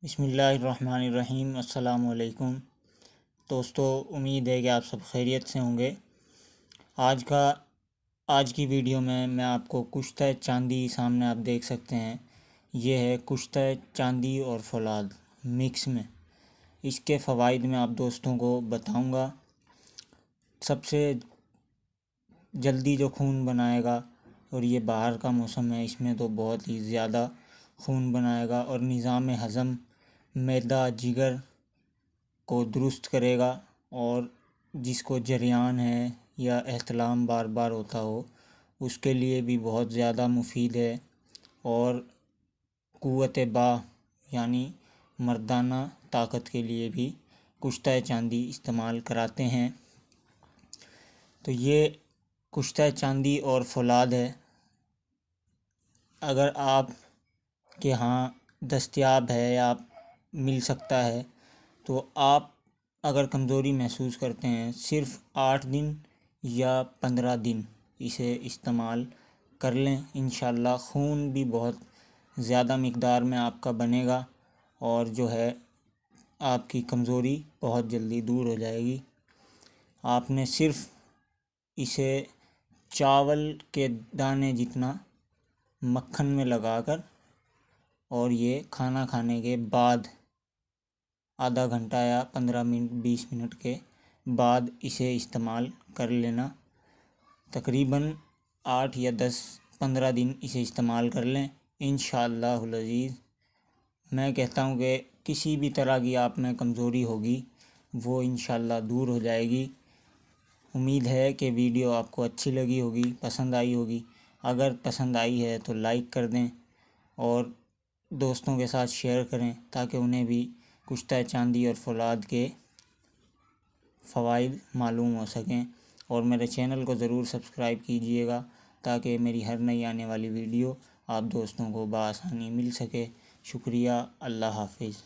بسم اللہ الرحمن الرحیم۔ السلام علیکم دوستو، امید ہے کہ آپ سب خیریت سے ہوں گے۔ آج کی ویڈیو میں آپ کو کشتہ چاندی سامنے آپ دیکھ سکتے ہیں۔ یہ ہے کشتہ چاندی اور فولاد مکس میں۔ اس کے فوائد میں آپ دوستوں کو بتاؤں گا۔ سب سے جلدی جو خون بنائے گا، اور یہ باہر کا موسم ہے، اس میں تو بہت ہی زیادہ خون بنائے گا اور نظام ہضم، معدہ، جگر کو درست کرے گا، اور جس کو جریان ہے یا احتلام بار بار ہوتا ہو اس کے لیے بھی بہت زیادہ مفید ہے۔ اور قوت باہ یعنی مردانہ طاقت کے لیے بھی کشتہ چاندی استعمال کراتے ہیں۔ تو یہ کشتہ چاندی اور فولاد ہے۔ اگر آپ کے ہاں دستیاب ہے یا مل سکتا ہے تو آپ اگر کمزوری محسوس کرتے ہیں، صرف 8 دن یا 15 دن اسے استعمال کر لیں، انشاءاللہ خون بھی بہت زیادہ مقدار میں آپ کا بنے گا، اور جو ہے آپ کی کمزوری بہت جلدی دور ہو جائے گی۔ آپ نے صرف اسے چاول کے دانے جتنا مکھن میں لگا کر، اور یہ کھانا کھانے کے بعد آدھا گھنٹہ یا 15 منٹ 20 منٹ کے بعد اسے استعمال کر لینا۔ تقریباً 8 یا 15 دن اسے استعمال کر لیں، انشاءاللہ العزیز۔ میں کہتا ہوں کہ کسی بھی طرح کی آپ میں کمزوری ہوگی وہ انشاءاللہ دور ہو جائے گی۔ امید ہے کہ ویڈیو آپ کو اچھی لگی ہوگی، پسند آئی ہوگی۔ اگر پسند آئی ہے تو لائک کر دیں اور دوستوں کے ساتھ شیئر کریں تاکہ انہیں بھی کشتہ چاندی اور فولاد کے فوائد معلوم ہو سکیں، اور میرے چینل کو ضرور سبسکرائب کیجئے گا تاکہ میری ہر نئی آنے والی ویڈیو آپ دوستوں کو بآسانی مل سکے۔ شکریہ، اللہ حافظ۔